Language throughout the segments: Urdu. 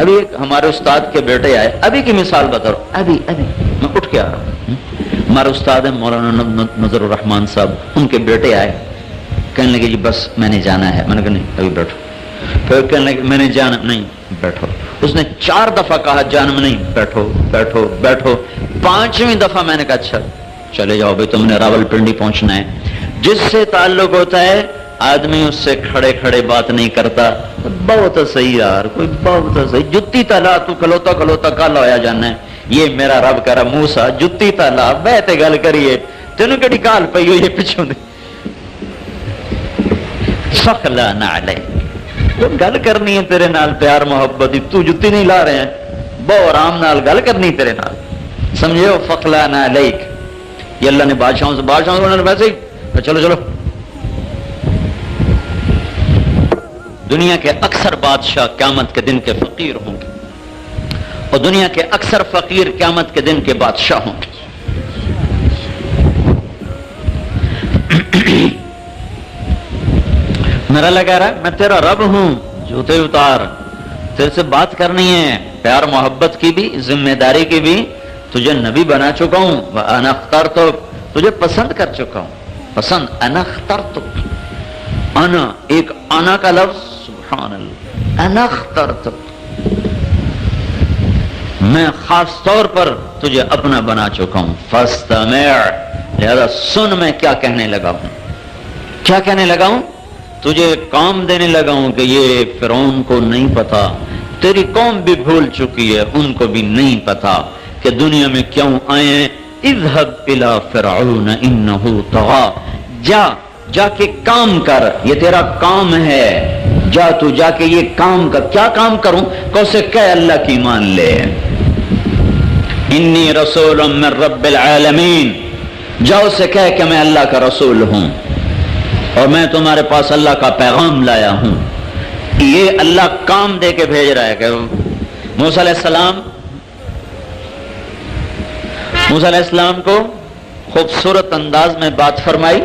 ابھی ایک ہمارے استاد کے بیٹے آئے, ابھی کی مثال بتا رہا ہوں, ابھی میں اٹھ کے آ رہا ہوں. ہمارے استاد ہیں مولانا نظر الرحمان صاحب, ان کے بیٹے آئے, کہنے لگے جی بس میں نے جانا ہے. میں نے کہا نہیں ابھی بیٹھو. پھر کہنے لگے میں نے جانا نہیں, بیٹھو. اس نے 4 دفعہ کہا جانا نہیں, بیٹھو بیٹھو بیٹھو. 5ویں دفعہ میں نے کہا اچھا چلے جاؤ بھائی, تم نے راول پنڈی پہنچنا ہے. جس سے تعلق ہوتا ہے آدمی اس سے کھڑے کھڑے بات نہیں کرتا. بہت صحیح یار, کوئی بہت صحیح, جتی تالا تو کھلوتا کھلوتا کل ہویا جانا ہے. یہ میرا رب کہہ رہا موسیٰ جتی تالا بہتے گل کریے, تینوں کہڑی گال پئی ہوئی ہے پچھوں دی. فخلا نعلیک, گل کرنی ہے تیرے نال پیار محبت دی, تو جتی نہیں لا رہے ہیں, بہت آرام نال گل کرنی تیرے نال, سمجھو. فخلا نعلیک, یہ اللہ نے بادشاہوں سے انہوں نے ویسے ہی چلو چلو. دنیا کے اکثر بادشاہ قیامت کے دن کے فقیر ہوں گے, اور دنیا کے اکثر فقیر قیامت کے دن کے بادشاہ ہوں گے. میرا لگا رہا میں تیرا رب ہوں, جوتے اتار, تیرے سے بات کرنی ہے, پیار محبت کی بھی, ذمہ داری کی بھی. تجھے نبی بنا چکا ہوں, انا اخترتک, تجھے پسند کر چکا ہوں. پسند, انا اخترتک, انا ایک انا کا لفظ, سبحان اللہ, انا اخترتک, میں خاص طور پر تجھے اپنا بنا چکا ہوں. فاستمع, لہذا سن میں کیا کہنے لگا ہوں. کیا کہنے لگا ہوں؟ تجھے کام دینے لگا ہوں کہ یہ فرعون کو نہیں پتا, تیری قوم بھی بھول چکی ہے, ان کو بھی نہیں پتا کہ دنیا میں کیوں آئے ہیں. اذهب الى فرعون انه طغى, جا کے کام کر, یہ تیرا کام ہے, جا تو جا کے یہ کام کر. کیا کام کروں؟ کہ اسے کہہ اللہ کی مان لے. انی رسول من رب العالمین, جاؤ سے کہہ کہ میں اللہ کا رسول ہوں اور میں تمہارے پاس اللہ کا پیغام لایا ہوں. یہ اللہ کام دے کے بھیج رہا ہے. کہ موسیٰ علیہ السلام کو خوبصورت انداز میں بات فرمائی,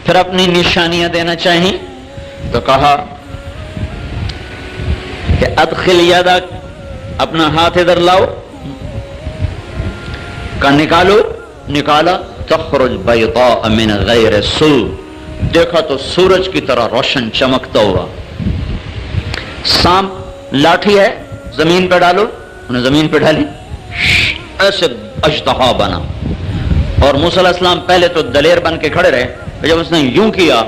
پھر اپنی نشانیاں دینا چاہیں تو کہا کہ ادخل یدک, اپنا ہاتھ ادھر لاؤ, کا نکالو, نکالا. تخرج بیضاء من غیر سوء, دیکھا تو سورج کی طرح روشن چمکتا ہوا. سانپ لاٹھی ہے, زمین پہ ڈالو, انہیں زمین پہ ڈالی, ایسے اژدہا بنا. اور موسیٰ علیہ السلام پہلے تو دلیر بن کے کھڑے رہے, جب اس نے یوں کیا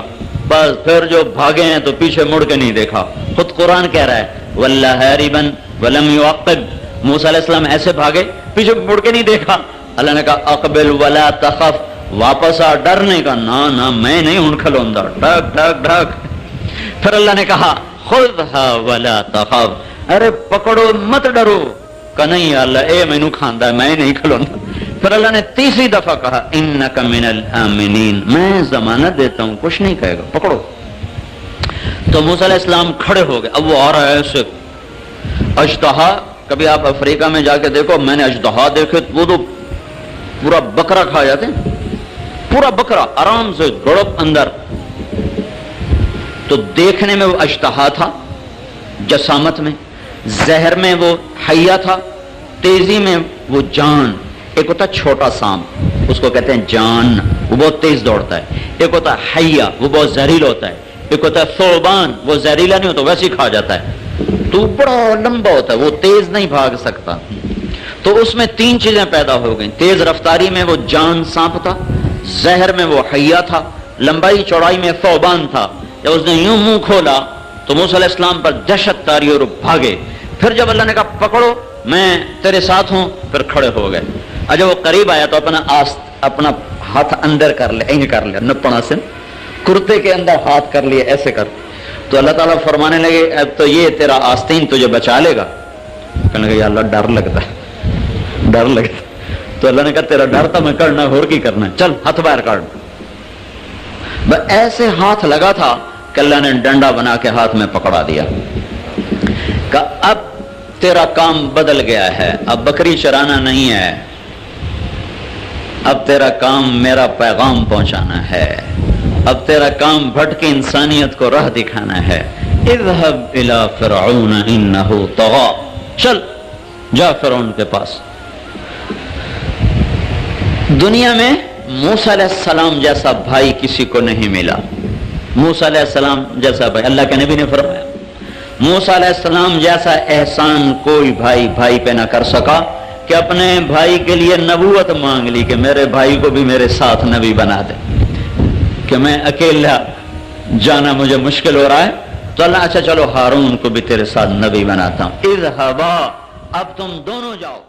بس پھر جو بھاگے ہیں تو پیچھے مڑ کے نہیں دیکھا. خود قرآن کہہ رہا ہے وَلَّا هَارِبًا وَلَمْ يُعَقِّبْ, موسیٰ علیہ السلام ایسے بھاگے پیچھے مڑ کے نہیں دیکھا. اللہ نے کہا اقبل ولا تخف, واپس آ, ڈرنے کا نہ میں نہیں ہوں کھلوندا, ڈھک ڈھک ڈھک. پھر اللہ نے کہا خذها ولا تخف, ارے پکڑو مت ڈرو. کہ نہیں اللہ اے مینوں کھاندا ہے, میں نہیں کھلوندا. پھر اللہ نے تیسری دفعہ کہا انک من الامنین, میں ضمانت دیتا ہوں کچھ نہیں کہے گا, پکڑو. تو موسیٰ علیہ السلام کھڑے ہو گئے. اب وہ آ رہا ہے ایسے اژدہا. کبھی آپ افریقہ میں جا کے دیکھو, میں نے اژدہا دیکھے, وہ تو پورا بکرا کھا جاتے ہیں, پورا بکرا آرام سے گڑپ اندر. تو دیکھنے میں وہ اژدہا تھا, جسامت میں, زہر میں وہ حیہ تھا, تیزی میں وہ جان. ایک ہوتا ہے چھوٹا سانپ, اس کو کہتے ہیں جان, وہ بہت تیز دوڑتا ہے. ایک ہوتا ہے حیہ, وہ بہت زہریلا ہوتا ہے. ایک ہوتا ہے ثعبان, وہ زہریلا نہیں ہوتا, ویسے ہی کھا جاتا ہے. تو بڑا لمبا ہوتا ہے, وہ تیز نہیں بھاگ سکتا. تو اس میں 3 چیزیں پیدا ہو گئیں. تیز رفتاری میں وہ جان سانپ تھا, زہر میں وہ حیہ تھا, لمبائی چوڑائی میں ثعبان تھا. جب اس نے یوں منہ کھولا تو موسیٰ علیہ السلام پر دہشت تاری اور بھاگے. پھر جب اللہ نے کہا پکڑو میں تیرے ساتھ ہوں, پھر کھڑے ہو گئے. اور جب وہ قریب آیا تو اپنا ہاتھ اندر کر لیا, اینج کر لیا, نپنا سے کرتے کے اندر ہاتھ کر لیا, ایسے کر. تو اللہ تعالیٰ فرمانے لگے اب تو یہ تیرا آستین تجھے بچا لے گا. کہنے لگے یا اللہ ڈر لگتا ہے, ڈر لگتا. تو اللہ نے کہا تیرا ڈر تو میں کرنا, اور کی کرنا ہے, چل ہاتھ باہر کاٹ. ایسے ہاتھ لگا تھا کہ اللہ نے ڈنڈا بنا کے ہاتھ میں پکڑا دیا. کہ اب تیرا کام بدل گیا ہے, اب بکری چرانا نہیں ہے, اب تیرا کام میرا پیغام پہنچانا ہے, اب تیرا کام بھٹکی انسانیت کو راہ دکھانا ہے. اذهب الى فرعون انه طغى، چل جا فرعون کے پاس۔ دنیا میں موسیٰ علیہ السلام جیسا بھائی کسی کو نہیں ملا، موسیٰ علیہ السلام جیسا بھائی، اللہ کے نبی نے فرمایا موسیٰ علیہ السلام جیسا احسان کوئی بھائی پہ نہ کر سکا کہ اپنے بھائی کے لیے نبوت مانگ لی کہ میرے بھائی کو بھی میرے ساتھ نبی بنا دے، کہ میں اکیلا جانا مجھے مشکل ہو رہا ہے، تو اللہ اچھا چلو ہارون کو بھی تیرے ساتھ نبی بناتا ہوں، اذهبا اب تم دونوں جاؤ۔